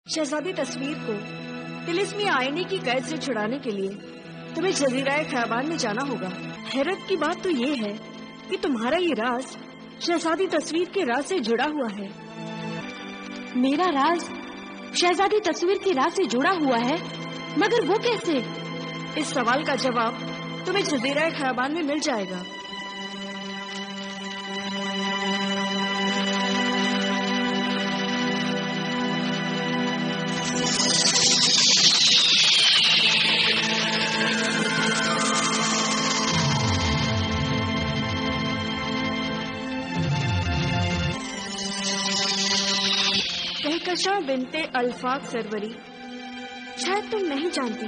शहजादी तस्वीर को तिलिस्मी आईने की कैद से छुड़ाने के लिए तुम्हें जजीरा ख़याबान में जाना होगा। हैरत की बात तो ये है कि तुम्हारा ये राज शहजादी तस्वीर के राज से जुड़ा हुआ है। मेरा राज शहजादी तस्वीर के राज से जुड़ा हुआ है, मगर वो कैसे? इस सवाल का जवाब तुम्हें जजीरा ख़याबान में मिल जाएगा। कहकशां बिनते अल्फाक सरवरी, शायद तुम नहीं जानती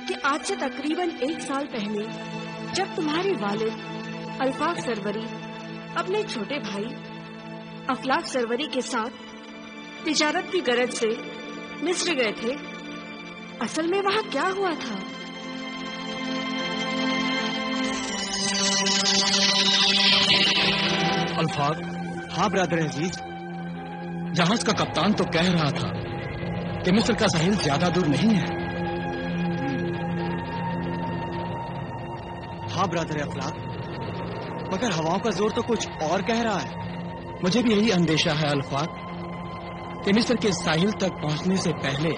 कि आज से तकरीबन 1 साल पहले जब तुम्हारे वालिद अल्फाक सरवरी अपने छोटे भाई अफलाक सरवरी के साथ तिजारत की गरज से मिस्र गए थे, असल में वहां क्या हुआ था? अल्फाक, हाँ ब्रदर अजीज, जहाज का कप्तान तो कह रहा था कि मिस्र का साहिल ज्यादा दूर नहीं है। हाँ ब्रदर अफलाक, मगर हवाओं का जोर तो कुछ और कह रहा है। मुझे भी यही अंदेशा है अल्फाक कि मिस्र के साहिल तक पहुंचने से पहले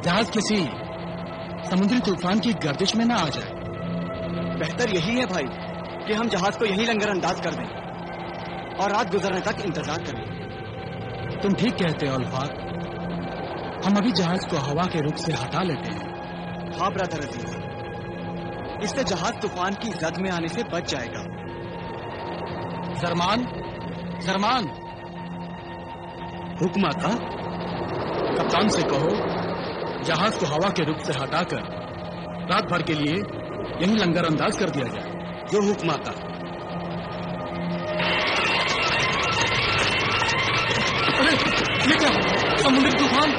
जहाज किसी समुद्री तूफान की गर्दिश में न आ जाए। बेहतर यही है भाई कि हम जहाज को यहीं लंगर अंदाज कर दें और रात गुजरने तक इंतजार करें। तुम ठीक कहते हो अल्फाक, हम अभी जहाज को हवा के रुख से हटा लेते हैं। हाँ ब्रदर अजीज, इससे जहाज तूफान की जद में आने से बच जाएगा। जरमान, जरमान, हुक्म का कप्तान से कहो जहाज को हवा के रुख से हटाकर रात भर के लिए यहीं लंगर अंदाज कर दिया जाए। जो हुक्म का। अरे ये क्या, समुद्री तूफान!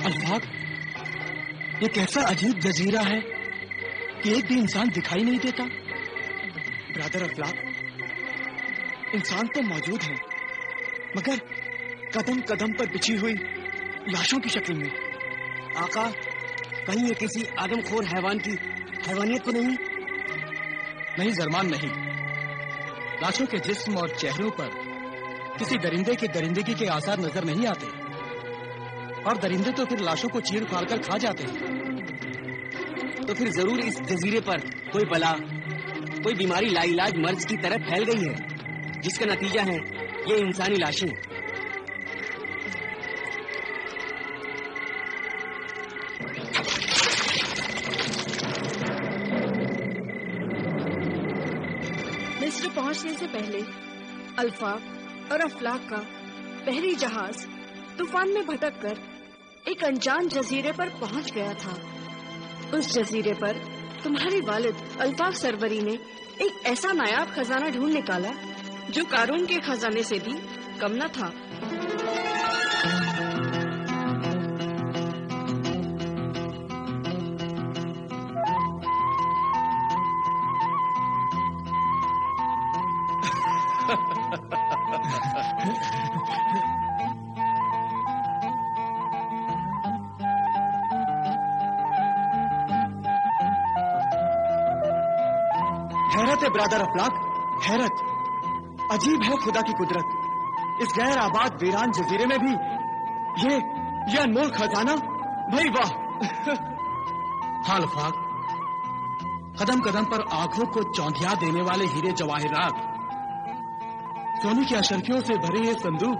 अल्फाक, ये कैसा अजीब जजीरा है कि एक भी इंसान दिखाई नहीं देता। ब्रदर अफलाक, इंसान तो मौजूद है, मगर कदम कदम पर बिछी हुई लाशों की शक्ल में। आका, कहीं ये किसी आदमखोर हैवान की हैवानियत तो नहीं? नहीं जरमान, नहीं। लाशों के जिस्म और चेहरों पर किसी दरिंदे के दरिंदगी के आसार नजर नहीं आते, और दरिंदे तो फिर लाशों को चीर फाड़ कर खा जाते हैं। तो फिर जरूर इस जजीरे पर कोई बला, कोई बीमारी लाइलाज मर्ज की तरह फैल गई है, जिसका नतीजा है ये इंसानी लाशें। मिस्र पहुंचने से पहले अल्फाक और अफलाक का बहरी जहाज तूफान में भटककर एक अनजान जजीरे पर पहुंच गया था। उस जजीरे पर तुम्हारे वालिद अल्फाक सरवरी ने एक ऐसा नायाब खजाना ढूंढ निकाला जो कारून के खजाने से भी कम न था। हैरत है ब्रदर अफलाक, हैरत। अजीब है खुदा की कुदरत। इस गैर आबाद वीरान जजीरे में भी ये अनमोल खजाना, भाई वाह। हाँ अल्फाक, कदम कदम पर आंखों को चौंधिया देने वाले हीरे जवाहिरात, सोने की अशर्फियों से भरे ये संदूक,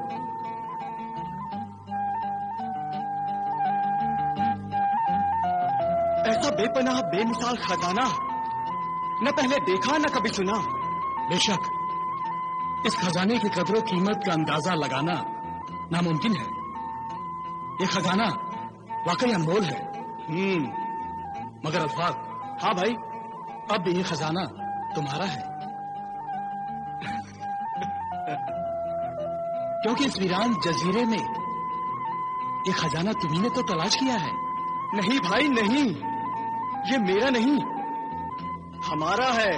ऐसा बेपनाह बेमिसाल खजाना न पहले देखा न कभी सुना। बेशक इस खजाने की कदर कीमत का अंदाजा लगाना नामुमकिन है। ये खजाना वाकई अनमोल है। मगर अल्फाक, हाँ भाई, अब ये खजाना तुम्हारा है, क्योंकि इस वीरान जजीरे में ये खजाना तुम्ही ने तो तलाश किया है। नहीं भाई नहीं, ये मेरा नहीं, हमारा है।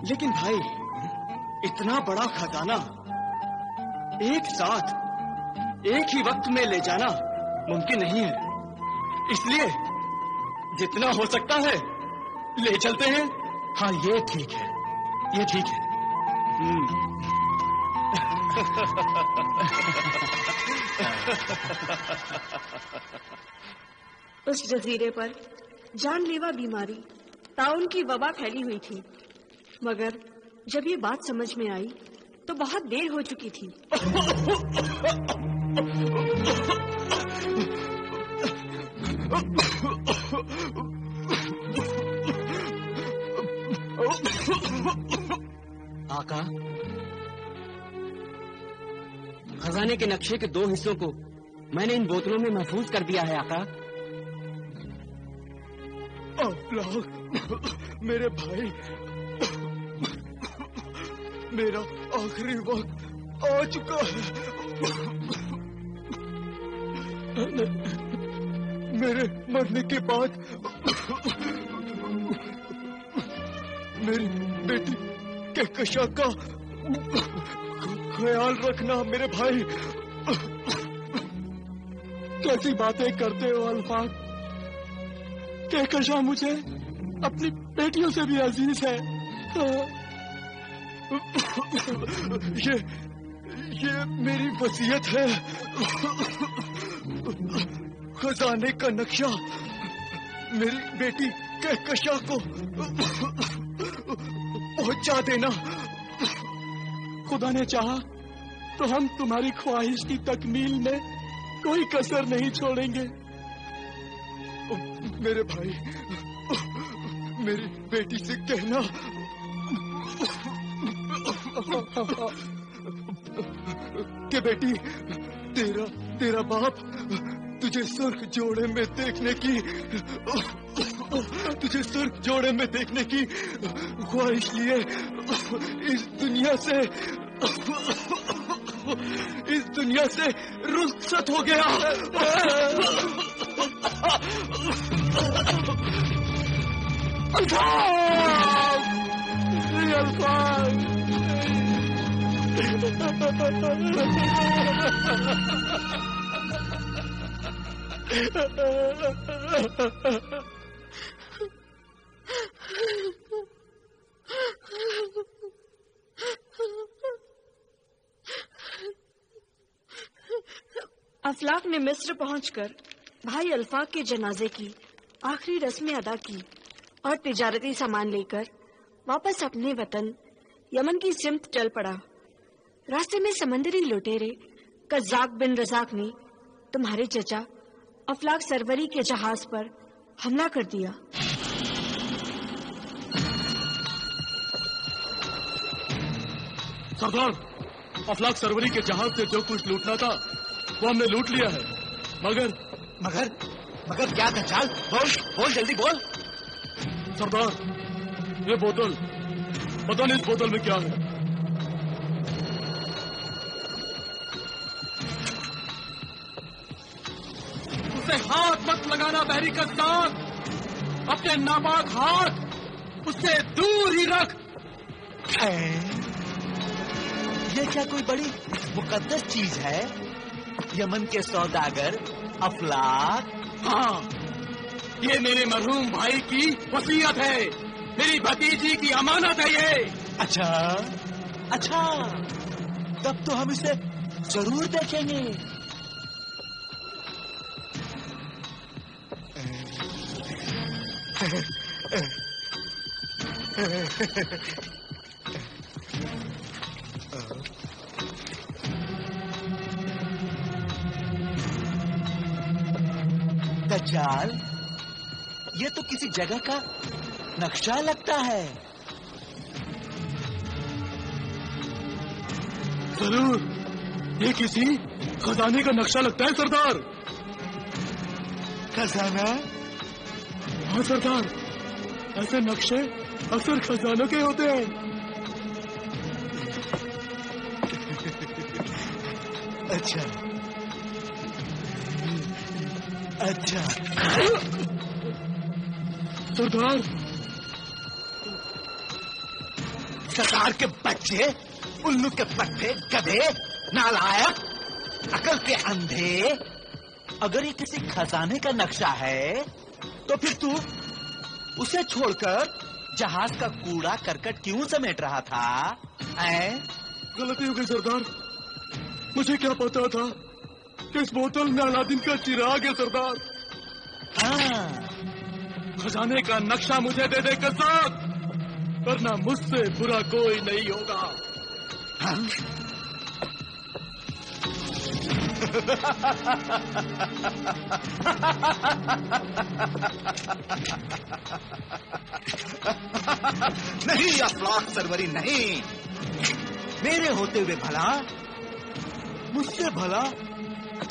लेकिन भाई, इतना बड़ा खजाना एक साथ एक ही वक्त में ले जाना मुमकिन नहीं है। इसलिए जितना हो सकता है ले चलते हैं। हाँ ये ठीक है, ये ठीक है। उस जजीरे पर जानलेवा बीमारी ताउन की वबा फैली हुई थी, मगर जब ये बात समझ में आई तो बहुत देर हो चुकी थी। आका, खजाने के नक्शे के 2 हिस्सों को मैंने इन बोतलों में महफूज कर दिया है आका। अफलाक, मेरे भाई, मेरा आखिरी वक्त आ चुका है। मेरे मरने के बाद मेरी बेटी कहकशा का ख्याल रखना मेरे भाई। कैसी बातें करते हो अल्फाक, कहकशा मुझे अपनी बेटियों से भी अजीज है। ये मेरी वसीयत है। खजाने का नक्शा मेरी बेटी कहकशा को पहुंचा देना। खुदा ने चाहा तो हम तुम्हारी ख्वाहिश की तकमील में कोई कसर नहीं छोड़ेंगे। मेरे भाई, मेरी बेटी से कहना कि बेटी, तेरा बाप तुझे सुर्ख जोड़े में देखने की ख्वाहिश लिए इस दुनिया से रुखसत हो गया। अफलाक ने मिस्र पहुंचकर भाई अल्फाक के जनाजे की आखिरी रस्में अदा की और तिजारती सामान लेकर वापस अपने वतन यमन की सिमत चल पड़ा। रास्ते में समंदरी लुटेरे कज़्ज़ाक बिन रज़ाक ने तुम्हारे चचा अफलाक सरवरी के जहाज पर हमला कर दिया। सरदार, अफलाक सरवरी के जहाज से जो कुछ लूटना था वो हमने लूट लिया है। मगर क्या दज्जाल? बोल जल्दी बोल। सरदार, ये बोतल, पता नहीं इस बोतल में क्या है। उसे हाथ मत लगाना बहरी कज़्ज़ाक, अपने नापाक हाथ उससे दूर ही रख। ये क्या कोई बड़ी मुकद्दस चीज है? यमन के सौदागर अफलाक? हाँ, ये मेरे मरहूम भाई की वसीयत है, मेरी भतीजी की अमानत है ये। अच्छा अच्छा, तब तो हम इसे जरूर देखेंगे। दज्जाल, ये तो किसी जगह का नक्शा लगता है। जरूर, ये किसी खजाने का नक्शा लगता है सरदार। खजाना? हाँ सरदार, ऐसे नक्शे अक्सर खजानों के होते हैं। अच्छा अच्छा। सरदार, सरदार के बच्चे, उल्लू के पट्टे, गधे, नालायक, अकल के अंधे। अगर ये किसी खजाने का नक्शा है तो फिर तू उसे छोड़कर जहाज का कूड़ा करकट क्यों समेट रहा था? गलती हो गई सरदार, मुझे क्या पता था कि इस बोतल में अलादीन का चिराग है सरदार। हाँ, खजाने का नक्शा मुझे दे दे कसाब, वरना मुझसे बुरा कोई नहीं होगा। हाँ? नहीं अफलाक सरवरी, नहीं। मेरे होते हुए भला, मुझसे भला,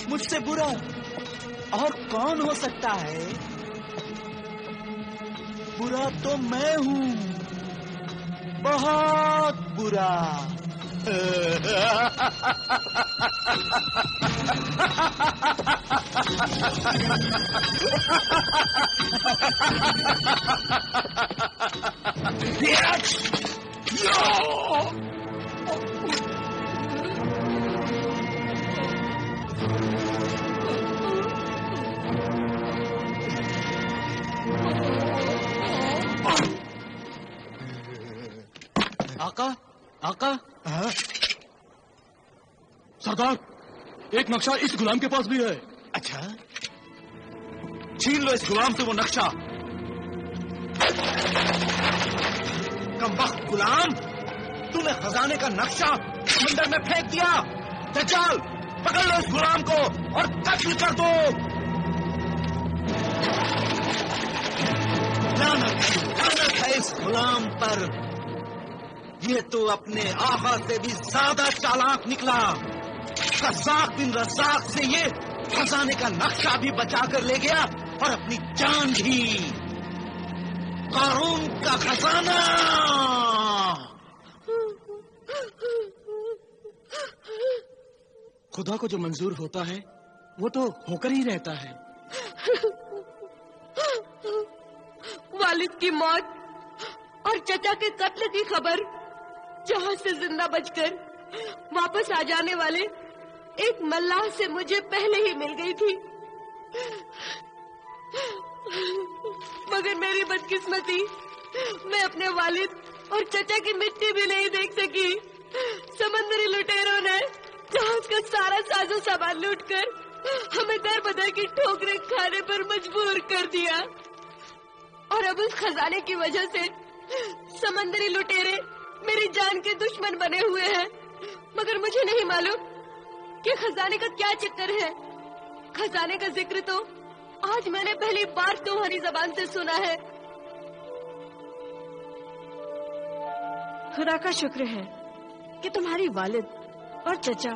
मुझसे बुरा और कौन हो सकता है? बुरा तो मैं हूं, बहुत बुरा। आका, आका। हाँ? सरदार, एक नक्शा इस गुलाम के पास भी है। अच्छा, छीन लो इस गुलाम से वो नक्शा। कमबख्त गुलाम, तूने खजाने का नक्शा समंदर में फेंक दिया। दज्जाल, पकड़ लो इस गुलाम को और कत्ल कर दो। लानत है इस गुलाम पर। ये तो अपने आका से भी ज्यादा चालाक निकला। कज़्ज़ाक़ बिन रज़्ज़ाक़ से ये खजाने का नक्शा भी बचा कर ले गया और अपनी जान भी। क़ारून का खजाना। खुदा को जो मंजूर होता है वो तो होकर ही रहता है। वालिद की मौत और चचा के कत्ल की खबर जहाज से जिंदा बचकर वापस आ जाने वाले एक मल्लाह से मुझे पहले ही मिल गई थी, मगर मेरी बदकिस्मती, मैं अपने वालिद और चचा की मिट्टी भी नहीं देख सकी। समंदरी लुटेरों ने जहाज का सारा साजो सामान लूटकर हमें दर बदर की ठोकरें खाने पर मजबूर कर दिया, और अब उस खजाने की वजह से समंदरी लुटेरे मेरी जान के दुश्मन बने हुए हैं। मगर मुझे नहीं मालूम कि खजाने का क्या चक्कर है। खजाने का जिक्र तो आज मैंने पहली बार तुम्हारी जबान से सुना है। खुदा का शुक्र है कि तुम्हारी वालिद और चचा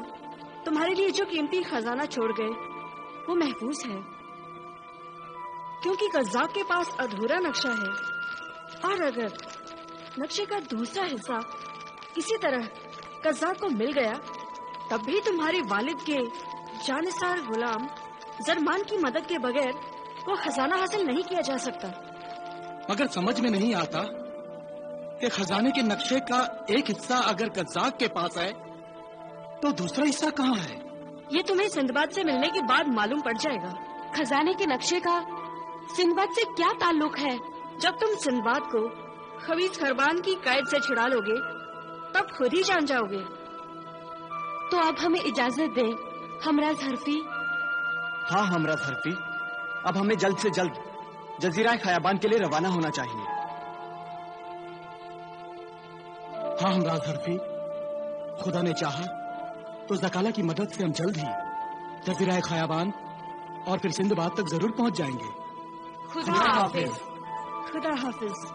तुम्हारे लिए जो कीमती खजाना छोड़ गए वो महफूज है, क्योंकि कज़्ज़ाक़ के पास अधूरा नक्शा है, और अगर नक्शे का दूसरा हिस्सा किसी तरह कज़्ज़ाक़ को मिल गया तब भी तुम्हारे वालिद के जानिसार गुलाम जरमान की मदद के बगैर वो खजाना हासिल नहीं किया जा सकता। मगर समझ में नहीं आता कि खजाने के नक्शे का एक हिस्सा अगर कज़्ज़ाक़ के पास है तो दूसरा हिस्सा कहाँ है? ये तुम्हें सिंदबाद से मिलने के बाद मालूम पड़ जाएगा। खजाने के नक्शे का सिंदबाद से क्या ताल्लुक है? जब तुम सिंदबाद को खबीज खरबान की कैद से छुड़ा लोगे तब खुद ही जान जाओगे। तो अब हमें इजाजत दें हमराज हरफी। हाँ हमराज हरफी, अब हमें जल्द से जल्द जजीरा खयाबान के लिए रवाना होना चाहिए। हाँ हमराज हरफी, खुदा ने चाहा तो ज़काला की मदद से हम जल्द ही जजीरा खयाबान और फिर सिंदबाद तक जरूर पहुंच जाएंगे। खुदा हाफिज। खुदा हाफिज।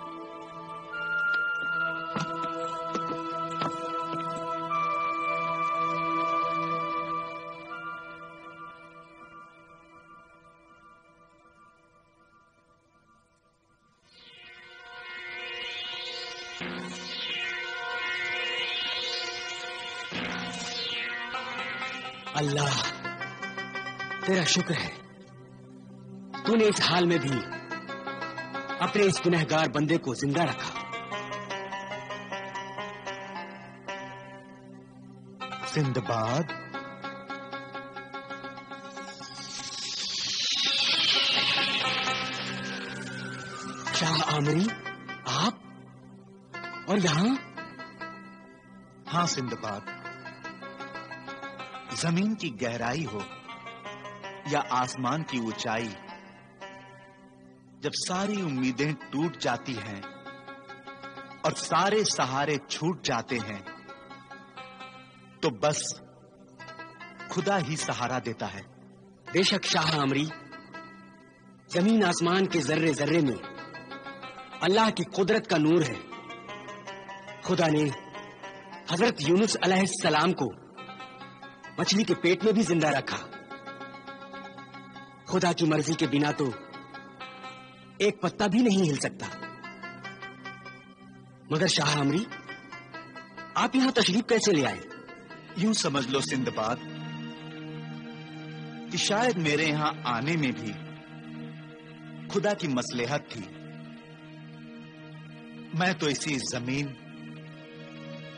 अल्लाह तेरा शुक्र है, तूने इस हाल में भी अपने इस गुनहगार बंदे को जिंदा रखा। सिंदबाद, शाह आमरी, आप और यहाँ? हाँ सिंदबाद, जमीन की गहराई हो या आसमान की ऊंचाई, जब सारी उम्मीदें टूट जाती हैं और सारे सहारे छूट जाते हैं तो बस खुदा ही सहारा देता है। बेशक शाह आमरी, जमीन आसमान के जर्रे जर्रे में अल्लाह की कुदरत का नूर है। खुदा ने हजरत यूनुस अलैहिस्सलाम को मछली के पेट में भी जिंदा रखा। खुदा की मर्जी के बिना तो एक पत्ता भी नहीं हिल सकता। मगर शाह आमरी, आप यहां तशरीफ कैसे ले आए? यूं समझ लो सिंदबाद कि शायद मेरे यहां आने में भी खुदा की मसलहत थी। मैं तो इसी जमीन,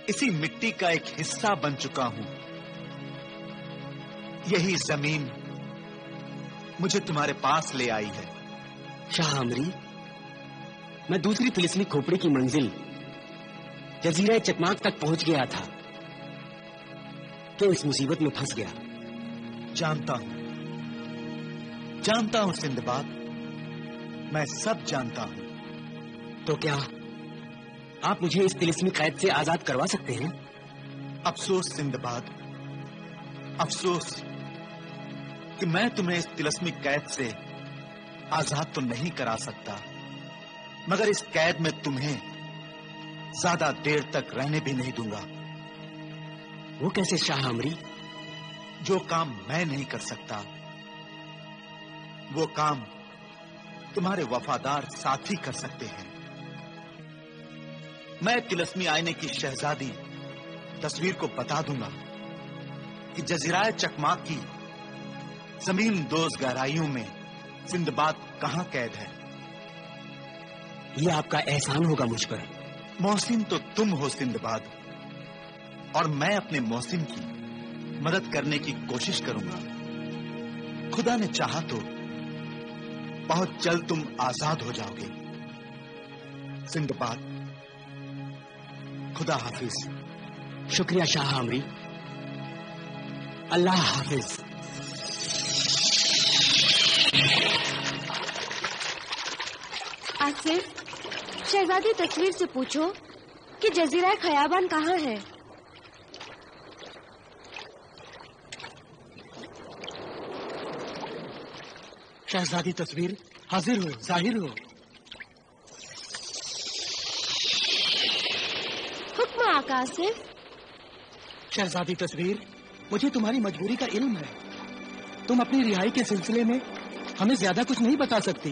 इसी मिट्टी का एक हिस्सा बन चुका हूं। यही जमीन मुझे तुम्हारे पास ले आई है। शाह आमरी, मैं दूसरी तिलिस्मी खोपड़ी की मंजिल जजीरा चकमाक तक पहुंच गया था तो इस मुसीबत में फंस गया। जानता हूं सिंदबाद, मैं सब जानता हूं। तो क्या आप मुझे इस तिलिस्मी कैद से आजाद करवा सकते हैं? अफसोस सिंदबाद, अफसोस कि मैं तुम्हें इस तिलिस्मी कैद से आजाद तो नहीं करा सकता, मगर इस कैद में तुम्हें ज्यादा देर तक रहने भी नहीं दूंगा। वो कैसे शाह आमरी? जो काम मैं नहीं कर सकता वो काम तुम्हारे वफादार साथी कर सकते हैं। मैं तिलिस्मी आईने की शहजादी तस्वीर को बता दूंगा कि जजीराए चकमाक की जमीन दोज गहराइयों में सिंदबाद कहां कैद है। ये आपका एहसान होगा मुझ पर। मोहसिन तो तुम हो सिंदबाद, और मैं अपने मोहसिन की मदद करने की कोशिश करूंगा। खुदा ने चाहा तो बहुत जल्द तुम आजाद हो जाओगे। सिंदबाद, खुदा हाफिज। शुक्रिया शाह आमरी, अल्लाह हाफिज। आसिफ, शहजादी तस्वीर से पूछो कि जजीरा खयाबान कहाँ है। शहजादी तस्वीर, हाजिर हो, जाहिर हो। हुक्म आका आसिफ। शहजादी तस्वीर, मुझे तुम्हारी मजबूरी का इल्म है। तुम अपनी रिहाई के सिलसिले में हमें ज्यादा कुछ नहीं बता सकती,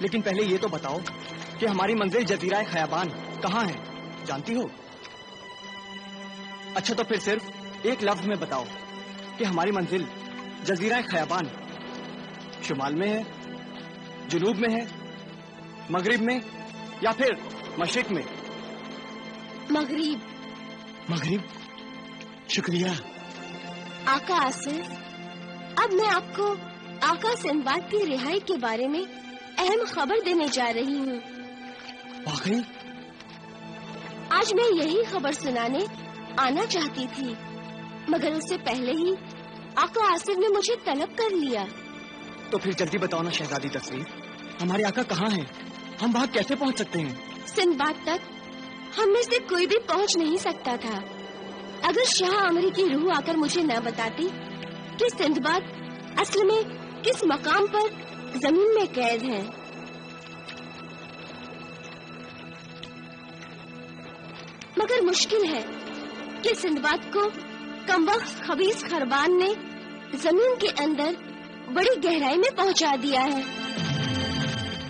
लेकिन पहले ये तो बताओ कि हमारी मंजिल जजीरा खयाबान कहाँ है, जानती हो? अच्छा तो फिर सिर्फ एक लफ्ज में बताओ कि हमारी मंजिल जजीरा खयाबान शुमाल में है, जुनूब में है, मगरिब में या फिर मशरिक में? मगरिब। मगरिब, शुक्रिया। आका आसिफ, अब मैं आपको आका सिंदबाद की रिहाई के बारे में अहम खबर देने जा रही हूँ। वाकई? आज मैं यही खबर सुनाने आना चाहती थी, मगर उससे पहले ही आका आसिफ ने मुझे तलब कर लिया। तो फिर जल्दी बताओ ना शहजादी तस्वीर, हमारे आका कहाँ हैं? हम वहाँ कैसे पहुँच सकते हैं? सिंदबाद तक हम में से कोई भी पहुँच नहीं सकता था अगर शाह आमरी की रूह आकर मुझे न बताती कि सिंदबाद असल में किस मकाम पर जमीन में कैद है। मगर मुश्किल है कि सिंदबाद को कमबख्त खबीस खरबान ने जमीन के अंदर बड़ी गहराई में पहुंचा दिया है।